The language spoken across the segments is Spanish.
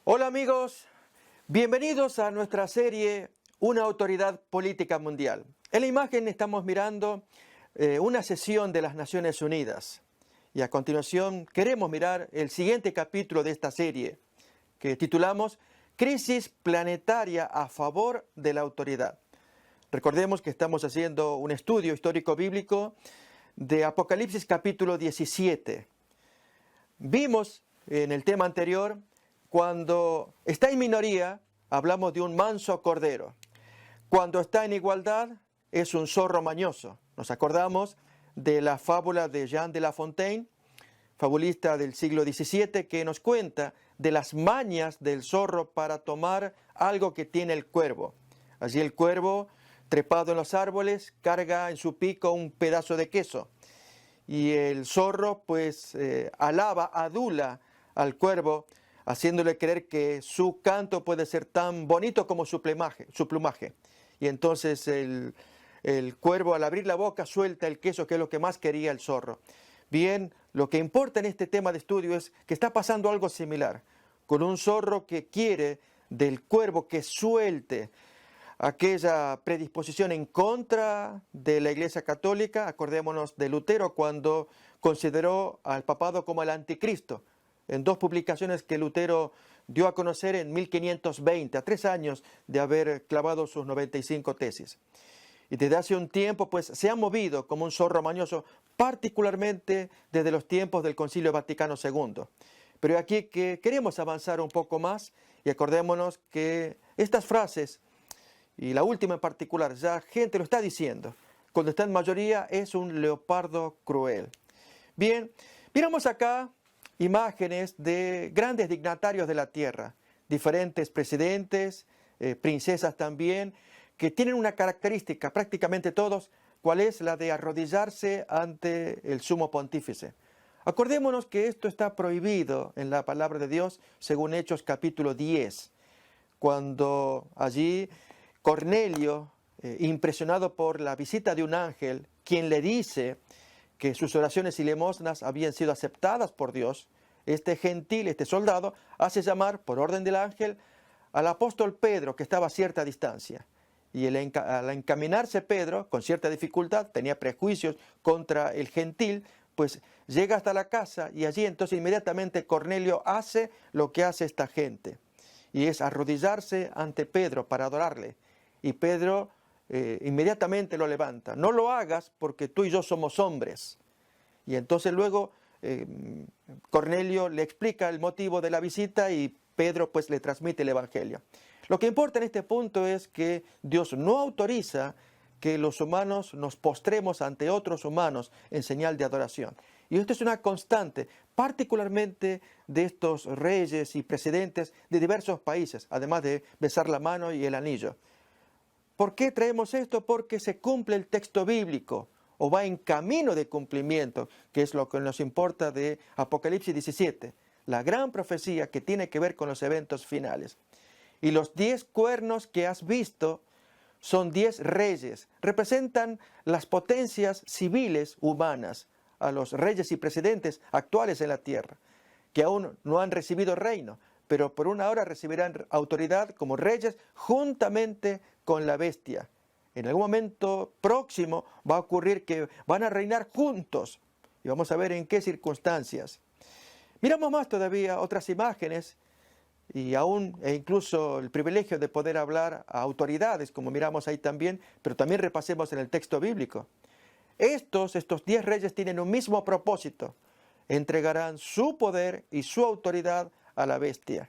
Hola amigos, bienvenidos a nuestra serie Una autoridad política mundial. En la imagen estamos mirando una sesión de las Naciones Unidas y a continuación queremos mirar el siguiente capítulo de esta serie que titulamos Crisis planetaria a favor de la autoridad. Recordemos que estamos haciendo un estudio histórico bíblico de Apocalipsis capítulo 17. Vimos en el tema anterior, cuando está en minoría, hablamos de un manso cordero. Cuando está en igualdad, es un zorro mañoso. Nos acordamos de la fábula de Jean de La Fontaine, fabulista del siglo XVII, que nos cuenta de las mañas del zorro para tomar algo que tiene el cuervo. Allí el cuervo, trepado en los árboles, carga en su pico un pedazo de queso. Y el zorro pues adula al cuervo, haciéndole creer que su canto puede ser tan bonito como su plumaje. Y entonces el cuervo, al abrir la boca, suelta el queso, que es lo que más quería el zorro. Bien, lo que importa en este tema de estudio es que está pasando algo similar, con un zorro que quiere del cuervo que suelte aquella predisposición en contra de la Iglesia Católica. Acordémonos de Lutero cuando consideró al papado como el anticristo, en dos publicaciones que Lutero dio a conocer en 1520, a 3 años de haber clavado sus 95 tesis. Y desde hace un tiempo pues se ha movido como un zorro mañoso, particularmente desde los tiempos del Concilio Vaticano II. Pero aquí que queremos avanzar un poco más y acordémonos que estas frases, y la última en particular, ya gente lo está diciendo, cuando está en mayoría es un leopardo cruel. Bien, miramos acá imágenes de grandes dignatarios de la tierra, diferentes presidentes, princesas también, que tienen una característica, prácticamente todos, cuál es la de arrodillarse ante el sumo pontífice. Acordémonos que esto está prohibido en la palabra de Dios, según Hechos capítulo 10, cuando allí Cornelio, impresionado por la visita de un ángel, quien le dice que sus oraciones y limosnas habían sido aceptadas por Dios, este gentil, este soldado, hace llamar, por orden del ángel, al apóstol Pedro, que estaba a cierta distancia. Y al encaminarse Pedro, con cierta dificultad, tenía prejuicios contra el gentil, pues llega hasta la casa y allí entonces inmediatamente Cornelio hace lo que hace esta gente. Y es arrodillarse ante Pedro para adorarle. Y Pedro inmediatamente lo levanta. No lo hagas porque tú y yo somos hombres. Y entonces luego Cornelio le explica el motivo de la visita y Pedro pues le transmite el evangelio. Lo que importa en este punto es que Dios no autoriza que los humanos nos postremos ante otros humanos en señal de adoración. Y esto es una constante, particularmente de estos reyes y presidentes de diversos países, además de besar la mano y el anillo. ¿Por qué traemos esto? Porque se cumple el texto bíblico, o va en camino de cumplimiento, que es lo que nos importa de Apocalipsis 17, la gran profecía que tiene que ver con los eventos finales. Y los 10 cuernos que has visto son 10 reyes, representan las potencias civiles humanas, a los reyes y presidentes actuales en la tierra, que aún no han recibido reino, pero por una hora recibirán autoridad como reyes juntamente con la bestia. En algún momento próximo va a ocurrir que van a reinar juntos y vamos a ver en qué circunstancias. Miramos más todavía otras imágenes y aún e incluso el privilegio de poder hablar a autoridades, como miramos ahí también, pero también repasemos en el texto bíblico. Estos 10 reyes tienen un mismo propósito: entregarán su poder y su autoridad a la bestia.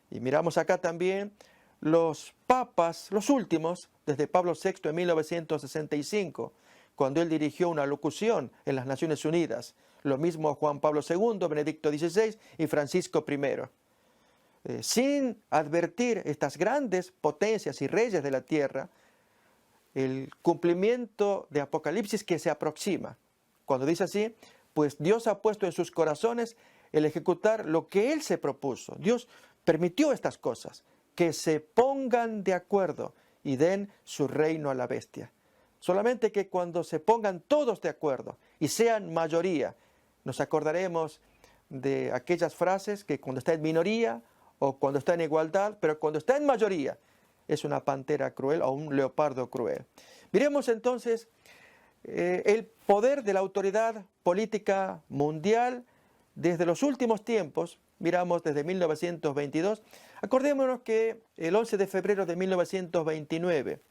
Y miramos acá también los papas, los últimos, desde Pablo VI en 1965, cuando él dirigió una locución en las Naciones Unidas. Lo mismo Juan Pablo II, Benedicto XVI y Francisco I. Sin advertir estas grandes potencias y reyes de la tierra, el cumplimiento de Apocalipsis que se aproxima. Cuando dice así, pues Dios ha puesto en sus corazones el ejecutar lo que Él se propuso. Dios permitió estas cosas, que se pongan de acuerdo y den su reino a la bestia. Solamente que cuando se pongan todos de acuerdo y sean mayoría, nos acordaremos de aquellas frases que cuando está en minoría o cuando está en igualdad, pero cuando está en mayoría es una pantera cruel o un leopardo cruel. Miremos entonces el poder de la autoridad política mundial desde los últimos tiempos. Miramos desde 1922. Acordémonos que el 11 de febrero de 1929,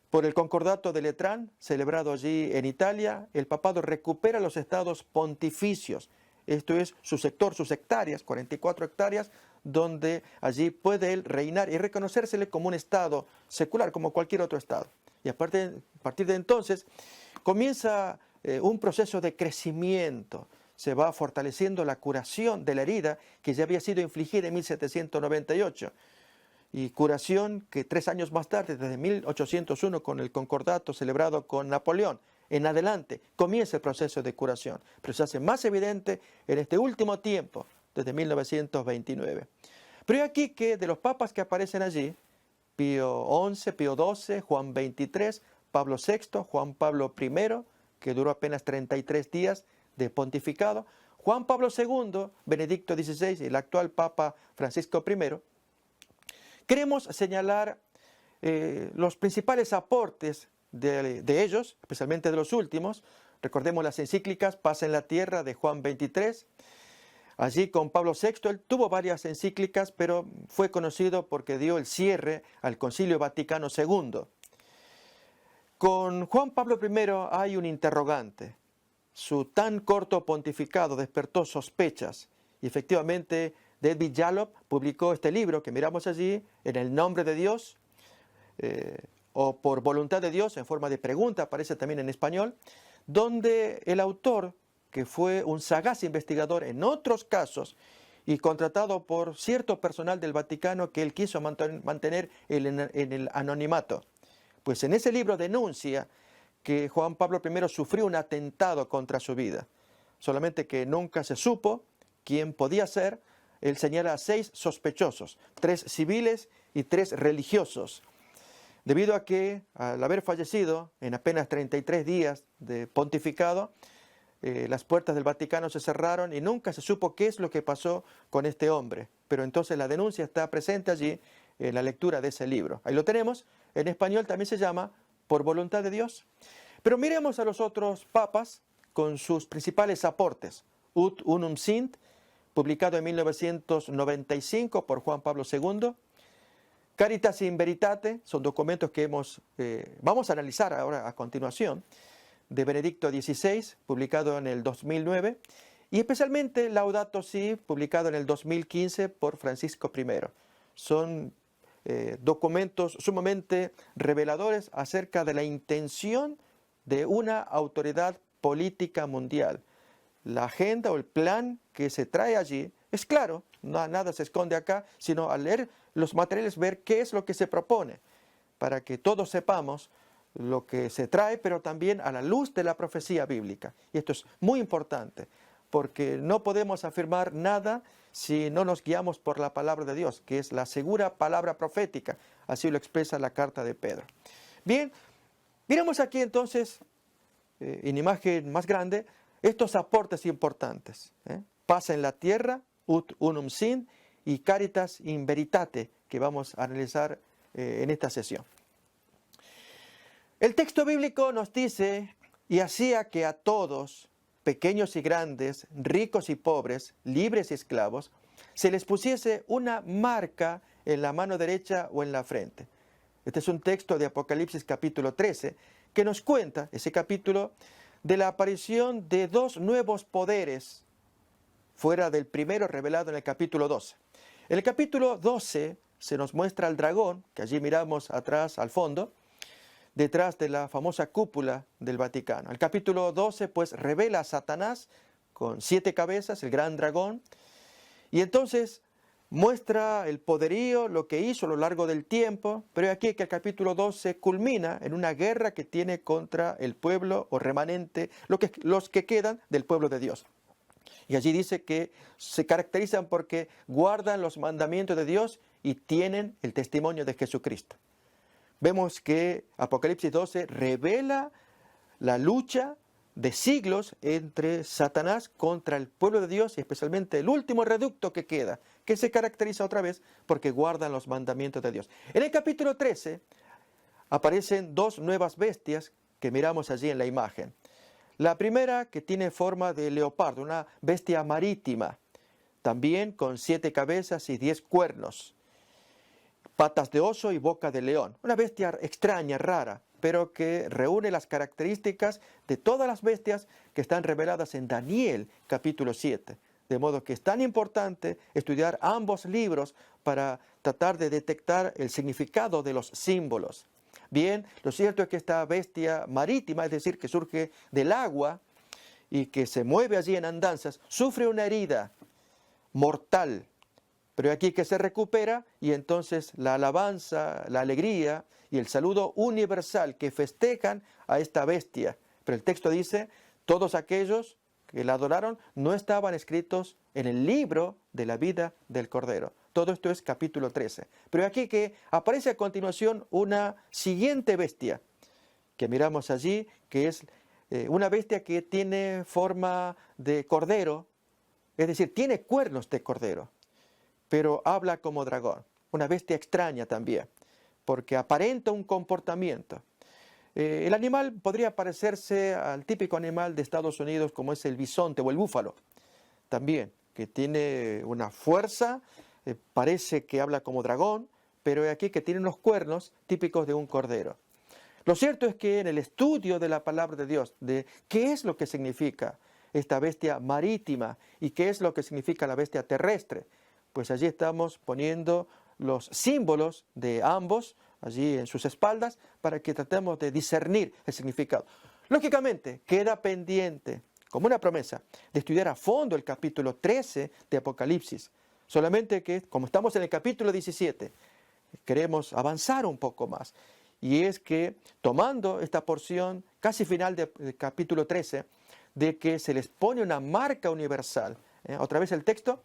por el Concordato de Letrán, celebrado allí en Italia, el papado recupera los estados pontificios. Esto es su sector, sus hectáreas, 44 hectáreas, donde allí puede él reinar y reconocérsele como un estado secular, como cualquier otro estado. Y a partir de entonces comienza un proceso de crecimiento. Se va fortaleciendo la curación de la herida que ya había sido infligida en 1798. Y curación que 3 años más tarde, desde 1801, con el concordato celebrado con Napoleón, en adelante comienza el proceso de curación. Pero se hace más evidente en este último tiempo, desde 1929. Pero hay aquí que de los papas que aparecen allí, Pío XI, Pío XII, Juan XXIII, Pablo VI, Juan Pablo I, que duró apenas 33 días de pontificado, Juan Pablo II, Benedicto XVI y el actual Papa Francisco I, queremos señalar los principales aportes de ellos, especialmente de los últimos. Recordemos las encíclicas Paz en la Tierra de Juan XXIII. Allí con Pablo VI, él tuvo varias encíclicas, pero fue conocido porque dio el cierre al Concilio Vaticano II. Con Juan Pablo I hay un interrogante. Su tan corto pontificado despertó sospechas y efectivamente David Jalop publicó este libro que miramos allí, En el nombre de Dios, o Por voluntad de Dios, en forma de pregunta, aparece también en español, donde el autor, que fue un sagaz investigador en otros casos y contratado por cierto personal del Vaticano que él quiso mantener en el anonimato, pues en ese libro denuncia que Juan Pablo I sufrió un atentado contra su vida, solamente que nunca se supo quién podía ser. Él señala a 6 sospechosos, 3 civiles y 3 religiosos, debido a que al haber fallecido en apenas 33 días de pontificado, las puertas del Vaticano se cerraron y nunca se supo qué es lo que pasó con este hombre. Pero entonces la denuncia está presente allí en la lectura de ese libro. Ahí lo tenemos, en español también se llama Por voluntad de Dios. Pero miremos a los otros papas con sus principales aportes. Ut Unum Sint, publicado en 1995 por Juan Pablo II. Caritas in Veritate, son documentos que vamos a analizar ahora a continuación, de Benedicto XVI, publicado en el 2009, y especialmente Laudato Si, publicado en el 2015 por Francisco I. Son documentos sumamente reveladores acerca de la intención de una autoridad política mundial. La agenda o el plan que se trae allí es claro, nada se esconde acá, sino al leer los materiales ver qué es lo que se propone, para que todos sepamos lo que se trae, pero también a la luz de la profecía bíblica. Y esto es muy importante, porque no podemos afirmar nada si no nos guiamos por la palabra de Dios, que es la segura palabra profética. Así lo expresa la carta de Pedro. Bien, miremos aquí entonces, en imagen más grande, estos aportes importantes. Paz en la tierra, Ut Unum Sint, y Caritas in Veritate, que vamos a analizar en esta sesión. El texto bíblico nos dice, y hacía que a todos, pequeños y grandes, ricos y pobres, libres y esclavos, se les pusiese una marca en la mano derecha o en la frente. Este es un texto de Apocalipsis capítulo 13, que nos cuenta, ese capítulo, de la aparición de 2 nuevos poderes, fuera del primero revelado en el capítulo 12. En el capítulo 12 se nos muestra al dragón, que allí miramos atrás al fondo, detrás de la famosa cúpula del Vaticano. El capítulo 12 pues revela a Satanás con 7 cabezas, el gran dragón, y entonces muestra el poderío, lo que hizo a lo largo del tiempo, pero aquí que el capítulo 12 culmina en una guerra que tiene contra el pueblo o remanente, los que quedan del pueblo de Dios. Y allí dice que se caracterizan porque guardan los mandamientos de Dios y tienen el testimonio de Jesucristo. Vemos que Apocalipsis 12 revela la lucha de siglos entre Satanás contra el pueblo de Dios y especialmente el último reducto que queda, que se caracteriza otra vez porque guardan los mandamientos de Dios. En el capítulo 13 aparecen dos nuevas bestias que miramos allí en la imagen. La primera, que tiene forma de leopardo, una bestia marítima, también con 7 cabezas y 10 cuernos, patas de oso y boca de león. Una bestia extraña, rara, pero que reúne las características de todas las bestias que están reveladas en Daniel capítulo 7. De modo que es tan importante estudiar ambos libros para tratar de detectar el significado de los símbolos. Bien, lo cierto es que esta bestia marítima, es decir, que surge del agua y que se mueve allí en andanzas, sufre una herida mortal. Pero aquí que se recupera y entonces la alabanza, la alegría y el saludo universal que festejan a esta bestia. Pero el texto dice, todos aquellos que la adoraron no estaban escritos en el libro de la vida del Cordero. Todo esto es capítulo 13. Pero aquí que aparece a continuación una siguiente bestia que miramos allí, que es una bestia que tiene forma de cordero, es decir, tiene cuernos de cordero, pero habla como dragón. Una bestia extraña también, porque aparenta un comportamiento. El animal podría parecerse al típico animal de Estados Unidos como es el bisonte o el búfalo, también, que tiene una fuerza, parece que habla como dragón, pero aquí que tiene unos cuernos típicos de un cordero. Lo cierto es que en el estudio de la palabra de Dios, de qué es lo que significa esta bestia marítima y qué es lo que significa la bestia terrestre, pues allí estamos poniendo los símbolos de ambos allí en sus espaldas para que tratemos de discernir el significado. Lógicamente, queda pendiente, como una promesa, de estudiar a fondo el capítulo 13 de Apocalipsis. Solamente que, como estamos en el capítulo 17, queremos avanzar un poco más. Y es que, tomando esta porción casi final del capítulo 13, de que se les pone una marca universal, otra vez el texto,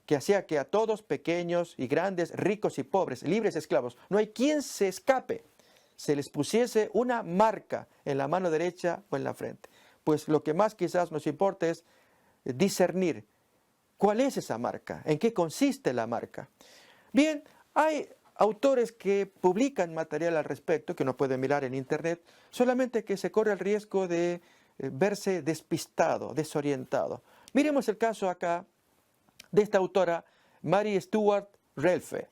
que hacía que a todos, pequeños y grandes, ricos y pobres, libres y esclavos, no hay quien se escape, se les pusiese una marca en la mano derecha o en la frente. Pues lo que más quizás nos importa es discernir cuál es esa marca, en qué consiste la marca. Bien, hay autores que publican material al respecto, que uno puede mirar en internet, solamente que se corre el riesgo de verse despistado, desorientado. Miremos el caso acá de esta autora, Mary Stuart Relfe.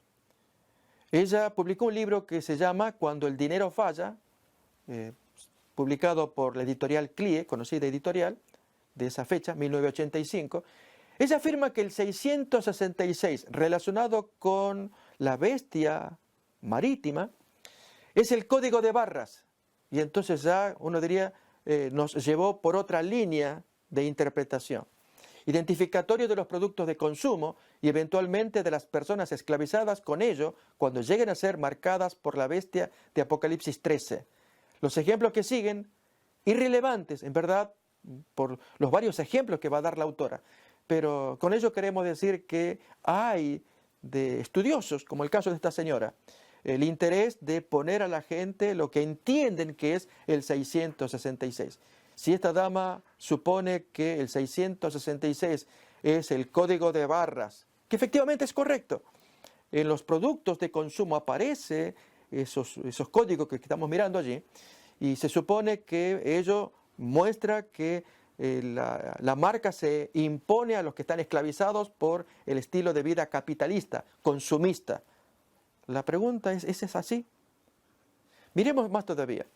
Ella publicó un libro que se llama Cuando el dinero falla, publicado por la editorial CLIE, conocida editorial, de esa fecha, 1985. Ella afirma que el 666, relacionado con la bestia marítima, es el código de barras. Y entonces ya uno diría, nos llevó por otra línea de interpretación. Identificatorio de los productos de consumo y eventualmente de las personas esclavizadas con ello cuando lleguen a ser marcadas por la bestia de Apocalipsis 13. Los ejemplos que siguen, irrelevantes, en verdad, por los varios ejemplos que va a dar la autora. Pero con ello queremos decir que hay de estudiosos, como el caso de esta señora, el interés de poner a la gente lo que entienden que es el 666. Si esta dama supone que el 666 es el código de barras, que efectivamente es correcto, en los productos de consumo aparece esos códigos que estamos mirando allí, y se supone que ello muestra que la marca se impone a los que están esclavizados por el estilo de vida capitalista, consumista. La pregunta ¿es así? Miremos más todavía.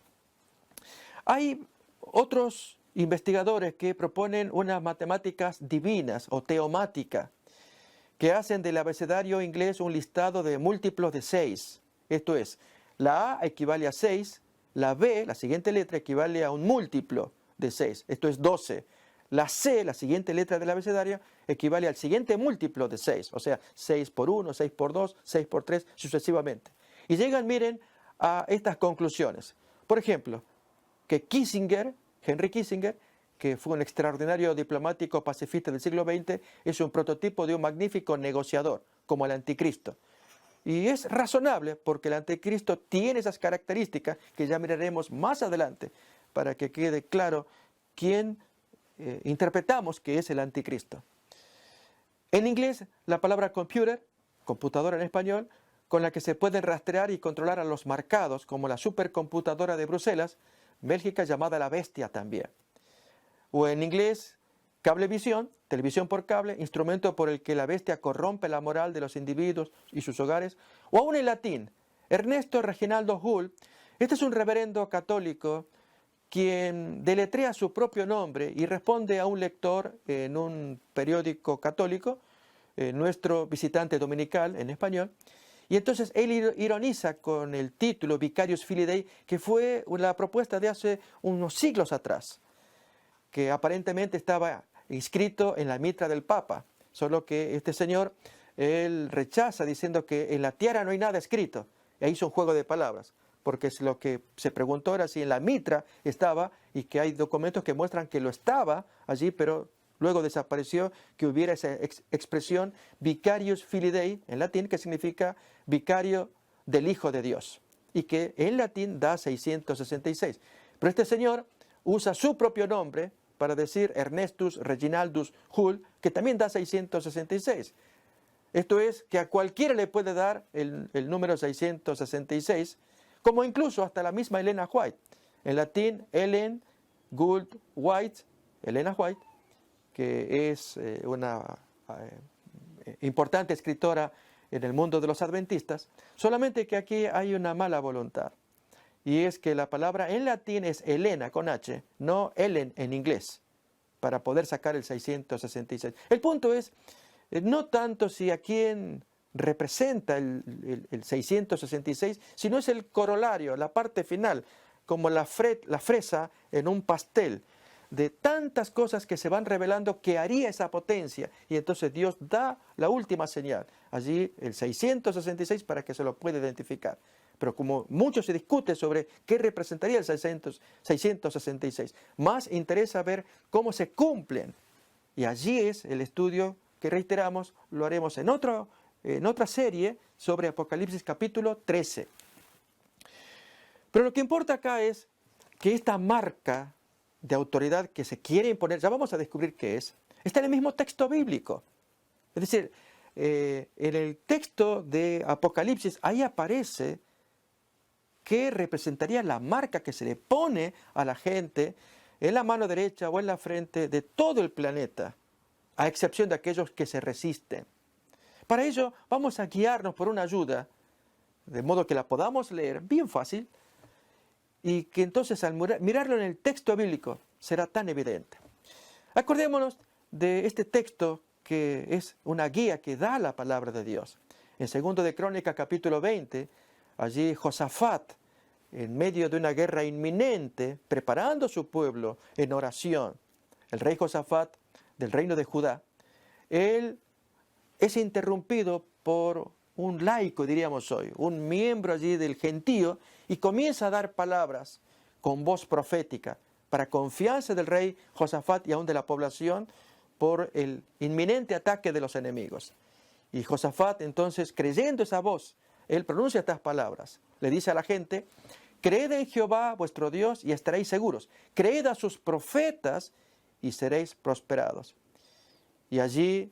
Hay otros investigadores que proponen unas matemáticas divinas o teomática, que hacen del abecedario inglés un listado de múltiplos de 6. Esto es, la A equivale a 6, la B, la siguiente letra, equivale a un múltiplo de 6. Esto es 12. La C, la siguiente letra del abecedario, equivale al siguiente múltiplo de 6. O sea, 6 por 1, 6 por 2, 6 por 3, sucesivamente. Y llegan, miren, a estas conclusiones. Por ejemplo, que Kissinger, Henry Kissinger, que fue un extraordinario diplomático pacifista del siglo XX, es un prototipo de un magnífico negociador, como el anticristo. Y es razonable porque el anticristo tiene esas características que ya miraremos más adelante para que quede claro quien interpretamos que es el anticristo. En inglés, la palabra computer, computadora en español, con la que se pueden rastrear y controlar a los marcados, como la supercomputadora de Bruselas, Bélgica, llamada la bestia también. O en inglés, cablevisión, televisión por cable, instrumento por el que la bestia corrompe la moral de los individuos y sus hogares. O aún en latín, Ernesto Reginaldo Hull. Este es un reverendo católico quien deletrea su propio nombre y responde a un lector en un periódico católico, nuestro visitante dominical en español. Y entonces él ironiza con el título Vicarius Filii Dei, que fue la propuesta de hace unos siglos atrás, que aparentemente estaba inscrito en la mitra del Papa, solo que este señor, él rechaza diciendo que en la tierra no hay nada escrito. E hizo un juego de palabras, porque lo que se preguntó era si en la mitra estaba, y que hay documentos que muestran que lo estaba allí, pero luego desapareció, que hubiera esa expresión Vicarius Filii Dei en latín, que significa vicario del Hijo de Dios, y que en latín da 666. Pero este señor usa su propio nombre para decir Ernestus Reginaldus Hull, que también da 666. Esto es que a cualquiera le puede dar el número 666, como incluso hasta la misma Elena White. En latín, Ellen Gould White, Elena White, que es una importante escritora en el mundo de los adventistas, solamente que aquí hay una mala voluntad. Y es que la palabra en latín es Elena con H, no Ellen en inglés, para poder sacar el 666. El punto es, no tanto si a quién representa el 666, sino es el corolario, la parte final, como la fresa en un pastel, de tantas cosas que se van revelando que haría esa potencia. Y entonces Dios da la última señal, allí el 666, para que se lo pueda identificar. Pero como mucho se discute sobre qué representaría el 666, más interesa ver cómo se cumplen. Y allí es el estudio que, reiteramos, lo haremos en otra serie sobre Apocalipsis capítulo 13. Pero lo que importa acá es que esta marca de autoridad que se quiere imponer, ya vamos a descubrir qué es, está en el mismo texto bíblico. Es decir, en el texto de Apocalipsis, ahí aparece qué representaría la marca que se le pone a la gente en la mano derecha o en la frente de todo el planeta, a excepción de aquellos que se resisten. Para ello vamos a guiarnos por una ayuda, de modo que la podamos leer bien fácil, y que entonces al mirarlo en el texto bíblico será tan evidente. Acordémonos de este texto que es una guía que da la palabra de Dios. En 2 de Crónicas capítulo 20, allí Josafat, en medio de una guerra inminente, preparando a su pueblo en oración, el rey Josafat del reino de Judá, él es interrumpido por un laico, diríamos hoy, un miembro allí del gentío, y comienza a dar palabras con voz profética para confianza del rey Josafat y aún de la población por el inminente ataque de los enemigos. Y Josafat entonces, creyendo esa voz, él pronuncia estas palabras. Le dice a la gente: creed en Jehová vuestro Dios y estaréis seguros. Creed a sus profetas y seréis prosperados. Y allí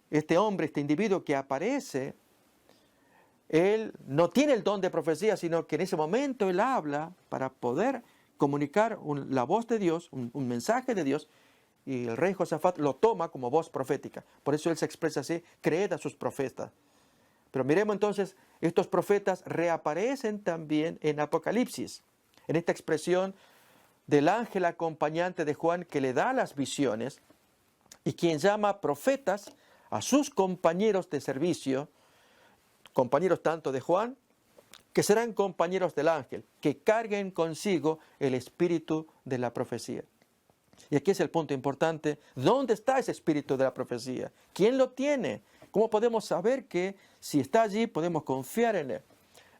este hombre, este individuo que aparece, él no tiene el don de profecía, sino que en ese momento él habla para poder comunicar la voz de Dios, un mensaje de Dios, y el rey Josafat lo toma como voz profética. Por eso él se expresa así: creed a sus profetas. Pero miremos entonces, estos profetas reaparecen también en Apocalipsis, en esta expresión del ángel acompañante de Juan que le da las visiones, y quien llama profetas a sus compañeros de servicio, compañeros tanto de Juan, que serán compañeros del ángel, que carguen consigo el espíritu de la profecía. Y aquí es el punto importante: ¿dónde está ese espíritu de la profecía? ¿Quién lo tiene? ¿Cómo podemos saber que si está allí podemos confiar en él?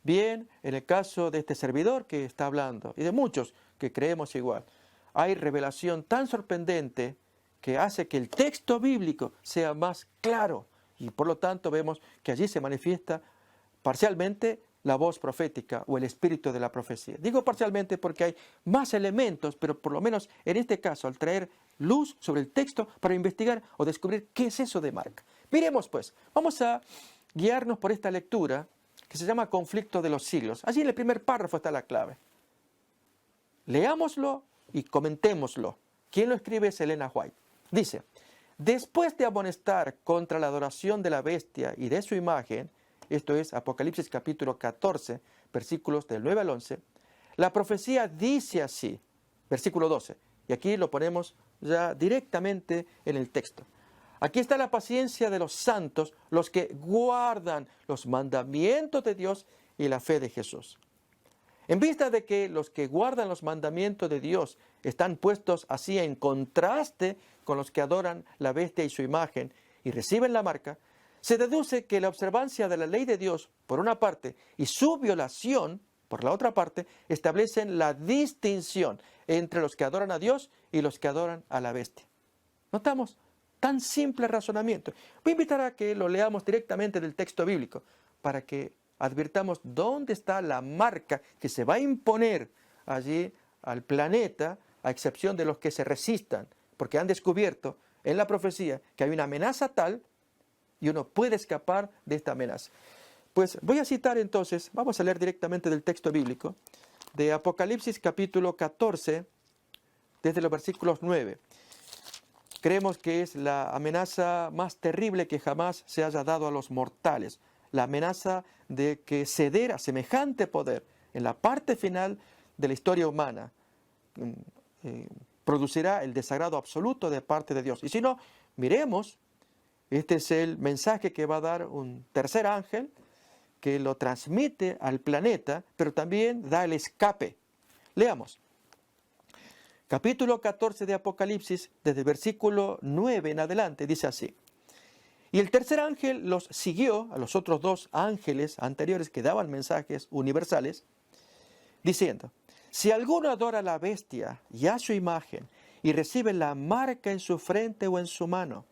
Bien, en el caso de este servidor que está hablando, y de muchos que creemos igual, hay revelación tan sorprendente que hace que el texto bíblico sea más claro, y por lo tanto vemos que allí se manifiesta parcialmente la voz profética o el espíritu de la profecía. Digo parcialmente porque hay más elementos, pero por lo menos en este caso, al traer luz sobre el texto para investigar o descubrir qué es eso de marca. Miremos pues, vamos a guiarnos por esta lectura que se llama Conflicto de los siglos. Allí en el primer párrafo está la clave. Leámoslo y comentémoslo. ¿Quién lo escribe? Es Elena White. Dice: después de amonestar contra la adoración de la bestia y de su imagen, esto es Apocalipsis capítulo 14, versículos del 9 al 11, la profecía dice así, versículo 12, y aquí lo ponemos ya directamente en el texto. Aquí está la paciencia de los santos, los que guardan los mandamientos de Dios y la fe de Jesús. En vista de que los que guardan los mandamientos de Dios están puestos así en contraste con los que adoran la bestia y su imagen y reciben la marca, se deduce que la observancia de la ley de Dios, por una parte, y su violación, por la otra parte, establecen la distinción entre los que adoran a Dios y los que adoran a la bestia. ¿Notamos? Tan simple razonamiento. Voy a invitar a que lo leamos directamente del texto bíblico para que advirtamos dónde está la marca que se va a imponer allí al planeta, a excepción de los que se resistan, porque han descubierto en la profecía que hay una amenaza tal y uno puede escapar de esta amenaza. Pues voy a citar entonces, vamos a leer directamente del texto bíblico, de Apocalipsis capítulo 14, desde los versículos 9. Creemos que es la amenaza más terrible que jamás se haya dado a los mortales. La amenaza de que ceder a semejante poder en la parte final de la historia humana producirá el desagrado absoluto de parte de Dios. Y si no, miremos, este es el mensaje que va a dar un tercer ángel que lo transmite al planeta, pero también da el escape. Leamos. Capítulo 14 de Apocalipsis, desde el versículo 9 en adelante, dice así: y el tercer ángel los siguió a los otros dos ángeles anteriores que daban mensajes universales, diciendo: si alguno adora a la bestia y a su imagen y recibe la marca en su frente o en su mano,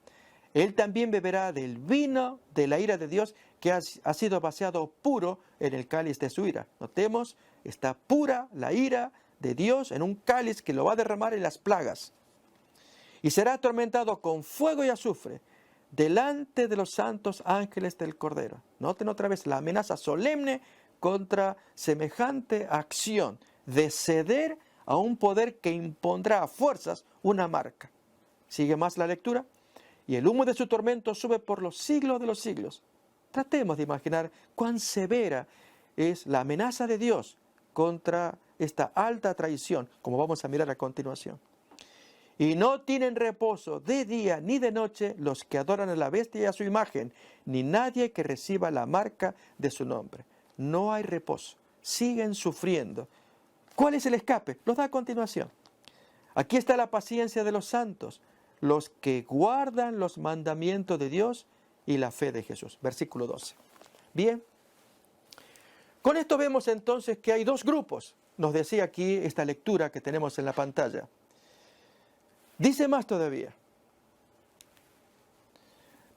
él también beberá del vino de la ira de Dios que ha sido vaciado puro en el cáliz de su ira. Notemos, está pura la ira de Dios en un cáliz que lo va a derramar en las plagas. Y será atormentado con fuego y azufre delante de los santos ángeles del Cordero. Noten otra vez la amenaza solemne contra semejante acción de ceder a un poder que impondrá a fuerzas una marca. Sigue más la lectura. Y el humo de su tormento sube por los siglos de los siglos. Tratemos de imaginar cuán severa es la amenaza de Dios contra esta alta traición, como vamos a mirar a continuación. Y no tienen reposo de día ni de noche los que adoran a la bestia y a su imagen, ni nadie que reciba la marca de su nombre. No hay reposo, siguen sufriendo. ¿Cuál es el escape? Los da a continuación. Aquí está la paciencia de los santos, los que guardan los mandamientos de Dios y la fe de Jesús. Versículo 12. Bien, con esto vemos entonces que hay dos grupos. Nos decía aquí esta lectura que tenemos en la pantalla. Dice más todavía.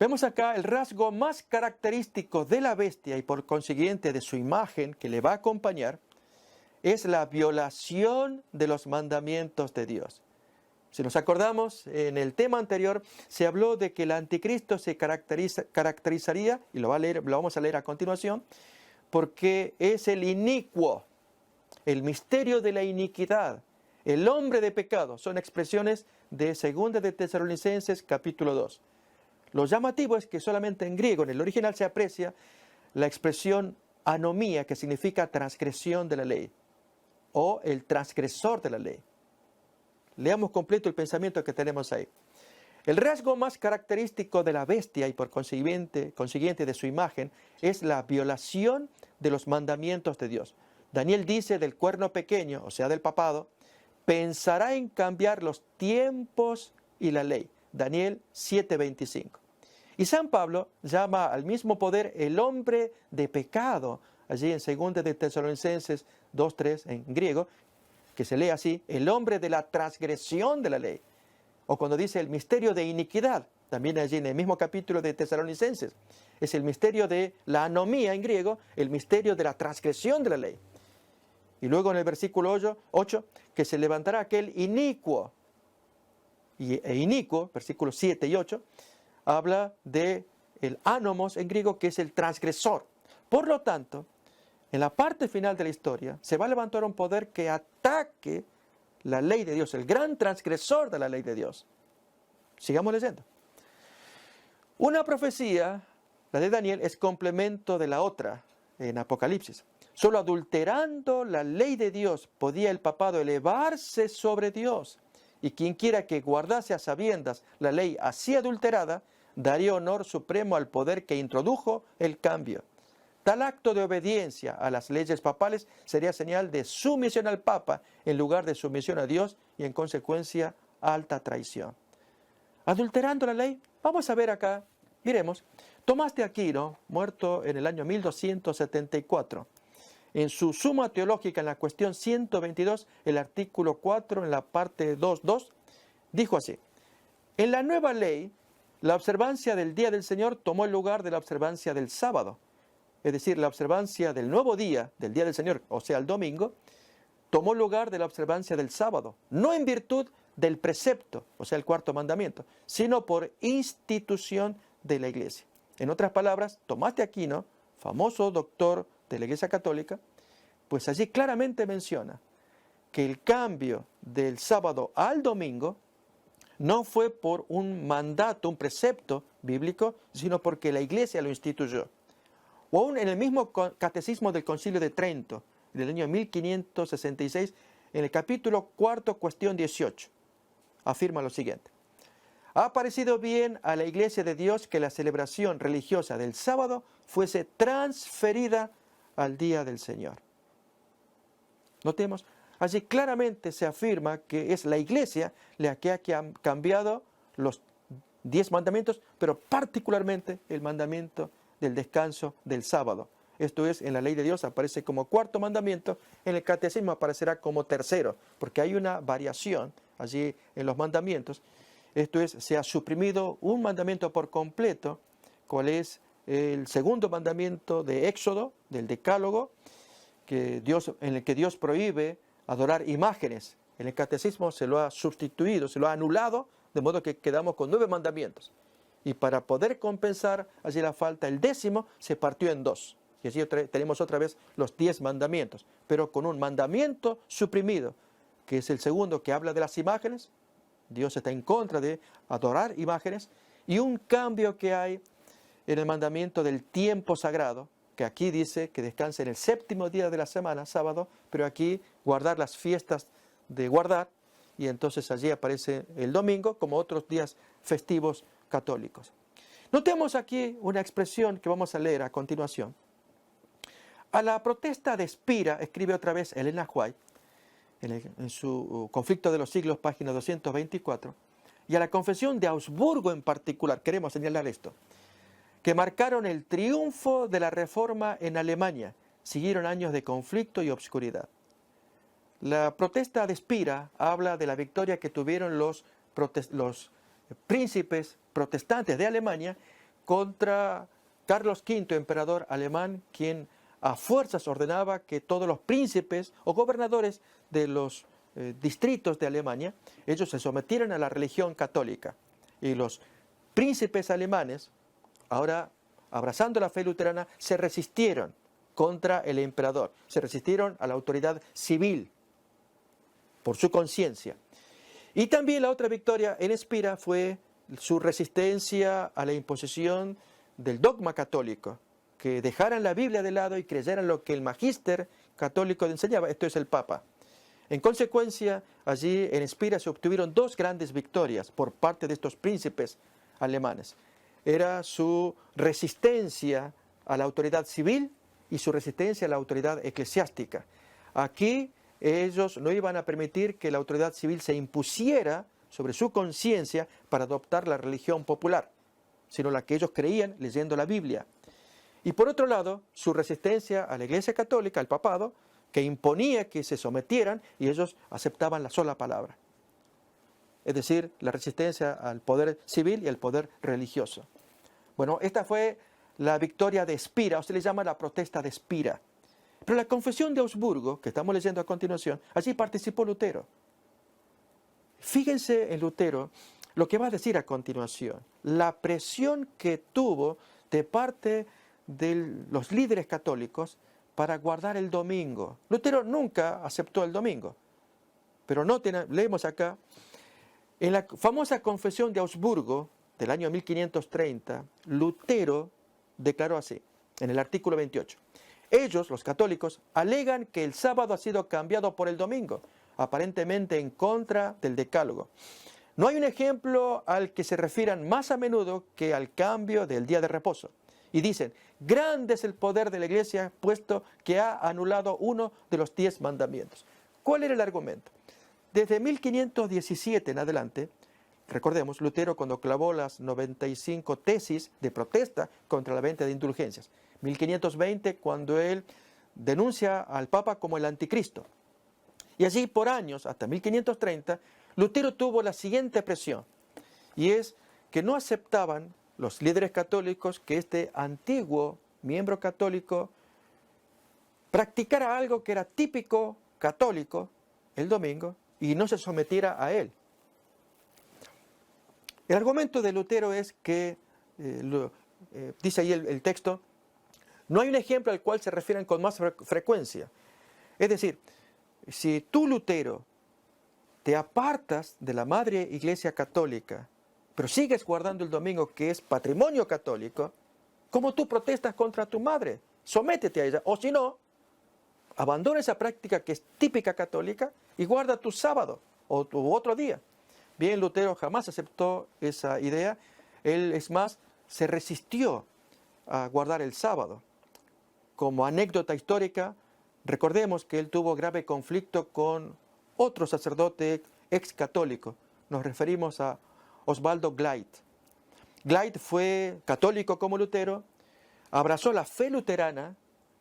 Vemos acá el rasgo más característico de la bestia y por consiguiente de su imagen que le va a acompañar, es la violación de los mandamientos de Dios. Si nos acordamos, en el tema anterior se habló de que el anticristo se caracterizaría, y lo vamos a leer a continuación, porque es el inicuo, el misterio de la iniquidad, el hombre de pecado. Son expresiones de 2 de Tesalonicenses capítulo 2. Lo llamativo es que solamente en griego, en el original, se aprecia la expresión anomía, que significa transgresión de la ley, o el transgresor de la ley. Leamos completo el pensamiento que tenemos ahí. El rasgo más característico de la bestia y por consiguiente de su imagen es la violación de los mandamientos de Dios. Daniel dice del cuerno pequeño, o sea del papado, pensará en cambiar los tiempos y la ley. Daniel 7:25. Y San Pablo llama al mismo poder el hombre de pecado, allí en 2 de Tesalonicenses 2:3 en griego, que se lee así, el hombre de la transgresión de la ley. O cuando dice el misterio de iniquidad, también allí en el mismo capítulo de Tesalonicenses, es el misterio de la anomía en griego, el misterio de la transgresión de la ley. Y luego en el versículo 8, que se levantará aquel inicuo. E inicuo, versículos 7 y 8, habla de el anomos en griego, que es el transgresor. Por lo tanto, en la parte final de la historia, se va a levantar un poder que ataque la ley de Dios, el gran transgresor de la ley de Dios. Sigamos leyendo. Una profecía, la de Daniel, es complemento de la otra en Apocalipsis. Solo adulterando la ley de Dios podía el papado elevarse sobre Dios. Y quien quiera que guardase a sabiendas la ley así adulterada, daría honor supremo al poder que introdujo el cambio. Tal acto de obediencia a las leyes papales sería señal de sumisión al Papa en lugar de sumisión a Dios y en consecuencia alta traición. Adulterando la ley, vamos a ver acá, miremos, Tomás de Aquino, muerto en el año 1274, en su Suma Teológica en la cuestión 122, el artículo 4 en la parte 2.2, dijo así: en la nueva ley, la observancia del día del Señor tomó el lugar de la observancia del sábado. Es decir, la observancia del nuevo día, del día del Señor, o sea, el domingo, tomó lugar de la observancia del sábado, no en virtud del precepto, o sea, el cuarto mandamiento, sino por institución de la Iglesia. En otras palabras, Tomás de Aquino, famoso doctor de la Iglesia Católica, pues allí claramente menciona que el cambio del sábado al domingo no fue por un mandato, un precepto bíblico, sino porque la Iglesia lo instituyó. O aún en el mismo Catecismo del Concilio de Trento, del año 1566, en el capítulo 4, cuestión 18, afirma lo siguiente: ha parecido bien a la Iglesia de Dios que la celebración religiosa del sábado fuese transferida al día del Señor. Notemos, allí claramente se afirma que es la Iglesia la que ha cambiado los 10 mandamientos, pero particularmente el mandamiento del descanso del sábado. Esto es, en la ley de Dios aparece como cuarto mandamiento, en el catecismo aparecerá como tercero, porque hay una variación allí en los mandamientos. Esto es, se ha suprimido un mandamiento por completo, cual es el segundo mandamiento de Éxodo, del Decálogo, en el que Dios prohíbe adorar imágenes. En el catecismo se lo ha sustituido, se lo ha anulado, de modo que quedamos con 9 mandamientos. Y para poder compensar allí la falta, el 10º se partió en 2. Y allí tenemos otra vez los 10 mandamientos, pero con un mandamiento suprimido, que es el segundo, que habla de las imágenes. Dios está en contra de adorar imágenes. Y un cambio que hay en el mandamiento del tiempo sagrado, que aquí dice que descanse en el 7º día de la semana, sábado, pero aquí guardar las fiestas de guardar, y entonces allí aparece el domingo como otros días festivos católicos. Notemos aquí una expresión que vamos a leer a continuación. A la protesta de Spira, escribe otra vez Elena White, en su Conflicto de los Siglos, página 224, y a la confesión de Augsburgo en particular, queremos señalar esto, que marcaron el triunfo de la Reforma en Alemania. Siguieron años de conflicto y obscuridad. La protesta de Spira habla de la victoria que tuvieron los príncipes protestantes de Alemania contra Carlos V, emperador alemán, quien a fuerzas ordenaba que todos los príncipes o gobernadores de los distritos de Alemania, ellos se sometieran a la religión católica. Y los príncipes alemanes, ahora abrazando la fe luterana, se resistieron contra el emperador, se resistieron a la autoridad civil por su conciencia. Y también la otra victoria en Spira fue su resistencia a la imposición del dogma católico, que dejaran la Biblia de lado y creyeran lo que el magíster católico enseñaba, esto es el Papa. En consecuencia, allí en Spira se obtuvieron 2 grandes victorias por parte de estos príncipes alemanes. Era su resistencia a la autoridad civil y su resistencia a la autoridad eclesiástica. Aquí ellos no iban a permitir que la autoridad civil se impusiera sobre su conciencia para adoptar la religión popular, sino la que ellos creían leyendo la Biblia. Y por otro lado, su resistencia a la Iglesia Católica, al papado, que imponía que se sometieran y ellos aceptaban la sola palabra. es decir, la resistencia al poder civil y al poder religioso. Bueno, esta fue la victoria de Spira, o se le llama la protesta de Spira. Pero la Confesión de Augsburgo, que estamos leyendo a continuación, allí participó Lutero. Fíjense en Lutero lo que va a decir a continuación. La presión que tuvo de parte de los líderes católicos para guardar el domingo. Lutero nunca aceptó el domingo. Pero noten, leemos acá, en la famosa Confesión de Augsburgo del año 1530, Lutero declaró así, en el artículo 28. Ellos, los católicos, alegan que el sábado ha sido cambiado por el domingo, aparentemente en contra del decálogo. No hay un ejemplo al que se refieran más a menudo que al cambio del día de reposo. Y dicen, grande es el poder de la Iglesia, puesto que ha anulado uno de los 10 mandamientos. ¿Cuál era el argumento? Desde 1517 en adelante, recordemos, Lutero cuando clavó las 95 tesis de protesta contra la venta de indulgencias. 1520 cuando él denuncia al Papa como el anticristo. Y así por años, hasta 1530, Lutero tuvo la siguiente presión. Y es que no aceptaban los líderes católicos que este antiguo miembro católico practicara algo que era típico católico el domingo y no se sometiera a él. El argumento de Lutero es que, dice ahí el texto, no hay un ejemplo al cual se refieren con más frecuencia. Es decir, si tú, Lutero, te apartas de la madre Iglesia Católica, pero sigues guardando el domingo que es patrimonio católico, ¿cómo tú protestas contra tu madre? Sométete a ella, o si no, abandona esa práctica que es típica católica y guarda tu sábado o tu otro día. Bien, Lutero jamás aceptó esa idea. Él, es más, se resistió a guardar el sábado. Como anécdota histórica, recordemos que él tuvo grave conflicto con otro sacerdote ex católico. Nos referimos a Osvaldo Gleit. Gleit fue católico como Lutero, abrazó la fe luterana,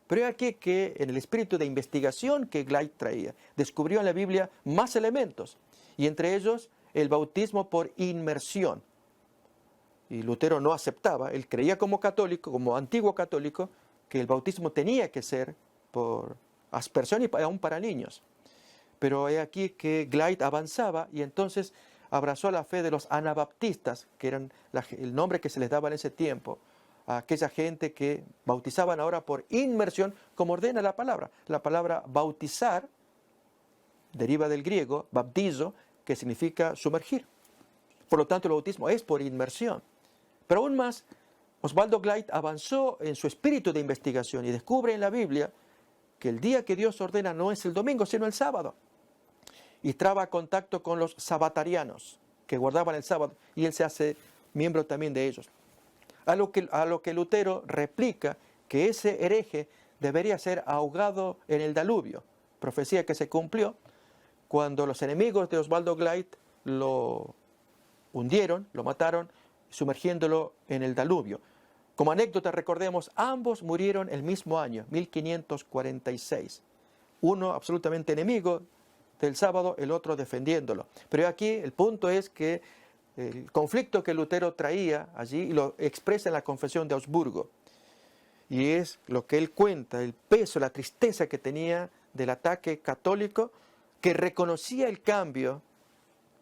pero es aquí que en el espíritu de investigación que Gleit traía, descubrió en la Biblia más elementos, y entre ellos el bautismo por inmersión. Y Lutero no aceptaba, él creía como católico, como antiguo católico, que el bautismo tenía que ser por aspersión y aún para niños. Pero es aquí que Gleit avanzaba y entonces abrazó la fe de los anabaptistas, que eran el nombre que se les daba en ese tiempo, a aquella gente que bautizaban ahora por inmersión, como ordena la palabra. La palabra bautizar deriva del griego, baptizo, que significa sumergir. Por lo tanto, el bautismo es por inmersión. Pero aún más, Osvaldo Gleit avanzó en su espíritu de investigación y descubre en la Biblia que el día que Dios ordena no es el domingo, sino el sábado. Y traba contacto con los sabatarianos, que guardaban el sábado, y él se hace miembro también de ellos. A lo que Lutero replica que ese hereje debería ser ahogado en el diluvio, profecía que se cumplió cuando los enemigos de Osvaldo Gleit lo hundieron, lo mataron, sumergiéndolo en el diluvio. Como anécdota recordemos, ambos murieron el mismo año, 1546. Uno absolutamente enemigo del sábado, el otro defendiéndolo. Pero aquí el punto es que el conflicto que Lutero traía allí y lo expresa en la Confesión de Augsburgo. Y es lo que él cuenta, el peso, la tristeza que tenía del ataque católico, que reconocía el cambio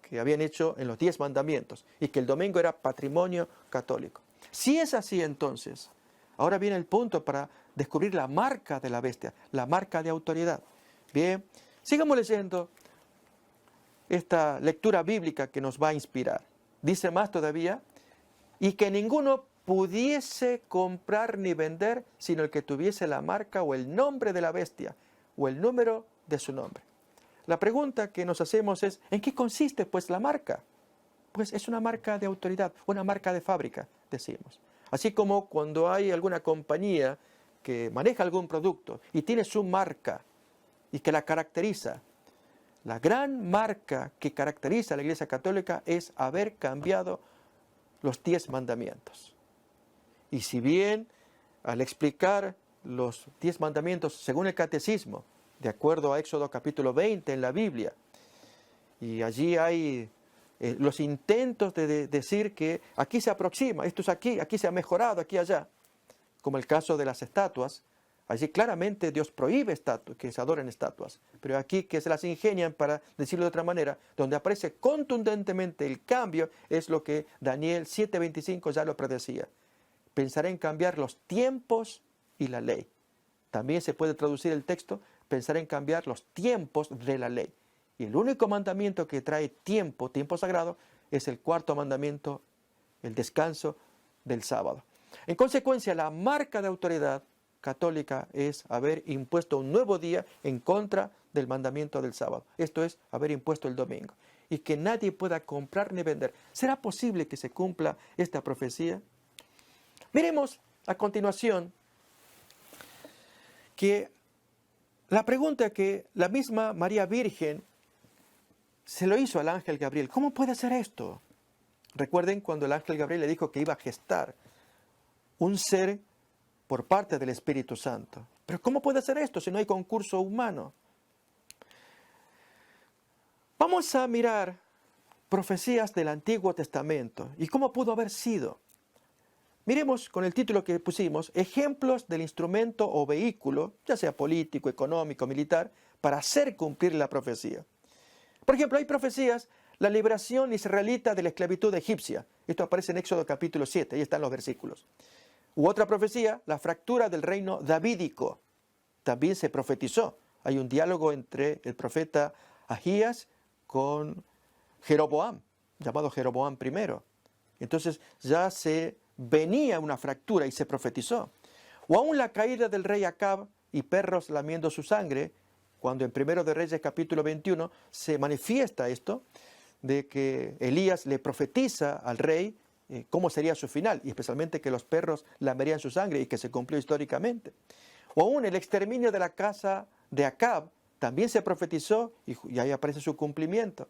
que habían hecho en los 10 mandamientos y que el domingo era patrimonio católico. Si es así entonces, ahora viene el punto para descubrir la marca de la bestia, la marca de autoridad. Bien, sigamos leyendo esta lectura bíblica que nos va a inspirar. Dice más todavía, y que ninguno pudiese comprar ni vender, sino el que tuviese la marca o el nombre de la bestia, o el número de su nombre. La pregunta que nos hacemos es, ¿en qué consiste pues la marca? Pues es una marca de autoridad, una marca de fábrica, decimos. Así como cuando hay alguna compañía que maneja algún producto y tiene su marca y que la caracteriza. La gran marca que caracteriza a la Iglesia Católica es haber cambiado los 10 mandamientos. Y si bien al explicar los 10 mandamientos según el Catecismo, de acuerdo a Éxodo capítulo 20 en la Biblia, y allí hay los intentos de decir que aquí se aproxima, esto es aquí se ha mejorado, aquí allá, como el caso de las estatuas. Allí claramente Dios prohíbe que se adoren estatuas, pero aquí que se las ingenian para decirlo de otra manera, donde aparece contundentemente el cambio, es lo que Daniel 7:25 ya lo predecía. Pensaré en cambiar los tiempos y la ley. También se puede traducir el texto, pensaré en cambiar los tiempos de la ley. Y el único mandamiento que trae tiempo sagrado, es el cuarto mandamiento, el descanso del sábado. En consecuencia, la marca de autoridad católica es haber impuesto un nuevo día en contra del mandamiento del sábado. Esto es, haber impuesto el domingo. Y que nadie pueda comprar ni vender. ¿Será posible que se cumpla esta profecía? Miremos a continuación que la pregunta que la misma María Virgen se lo hizo al ángel Gabriel. ¿Cómo puede ser esto? Recuerden cuando el ángel Gabriel le dijo que iba a gestar un ser por parte del Espíritu Santo. Pero ¿cómo puede ser esto si no hay concurso humano? Vamos a mirar profecías del Antiguo Testamento y cómo pudo haber sido. Miremos con el título que pusimos, ejemplos del instrumento o vehículo, ya sea político, económico, militar, para hacer cumplir la profecía. Por ejemplo, hay profecías, la liberación israelita de la esclavitud egipcia. Esto aparece en Éxodo capítulo 7, ahí están los versículos. U otra profecía, la fractura del reino davídico. También se profetizó. Hay un diálogo entre el profeta Ahías con Jeroboam, llamado Jeroboam I. Entonces ya se venía una fractura y se profetizó. O aún la caída del rey Acab y perros lamiendo su sangre, cuando en 1 de Reyes capítulo 21 se manifiesta esto, de que Elías le profetiza al rey cómo sería su final, y especialmente que los perros lamerían su sangre y que se cumplió históricamente. O aún el exterminio de la casa de Acab también se profetizó y ahí aparece su cumplimiento.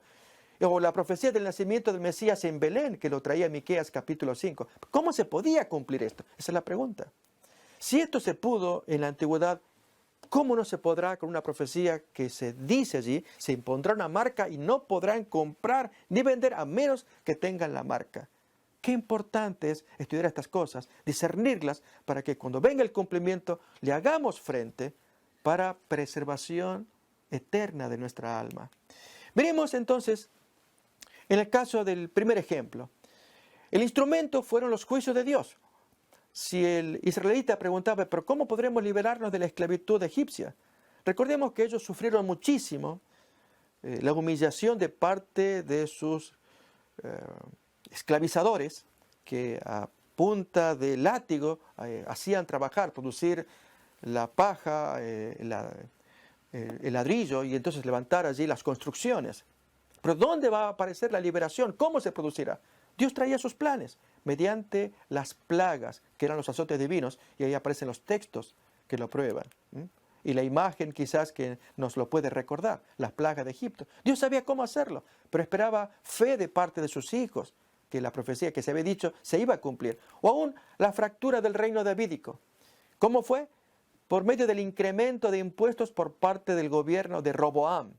O la profecía del nacimiento del Mesías en Belén, que lo traía Miqueas capítulo 5. ¿Cómo se podía cumplir esto? Esa es la pregunta. Si esto se pudo en la antigüedad, ¿cómo no se podrá con una profecía que se dice allí? Se impondrá una marca y no podrán comprar ni vender a menos que tengan la marca. Qué importante es estudiar estas cosas, discernirlas, para que cuando venga el cumplimiento le hagamos frente para preservación eterna de nuestra alma. Miremos entonces, en el caso del primer ejemplo, el instrumento fueron los juicios de Dios. Si el israelita preguntaba, ¿pero cómo podremos liberarnos de la esclavitud egipcia? Recordemos que ellos sufrieron muchísimo la humillación de parte de sus esclavizadores, que a punta de látigo hacían trabajar, producir la paja, el ladrillo, y entonces levantar allí las construcciones. Pero ¿dónde va a aparecer la liberación? ¿Cómo se producirá? Dios traía sus planes mediante las plagas, que eran los azotes divinos, y ahí aparecen los textos que lo prueban. Y la imagen quizás que nos lo puede recordar, las plagas de Egipto. Dios sabía cómo hacerlo, pero esperaba fe de parte de sus hijos, que la profecía que se había dicho se iba a cumplir. O aún la fractura del reino davídico. ¿Cómo fue? Por medio del incremento de impuestos por parte del gobierno de Roboam.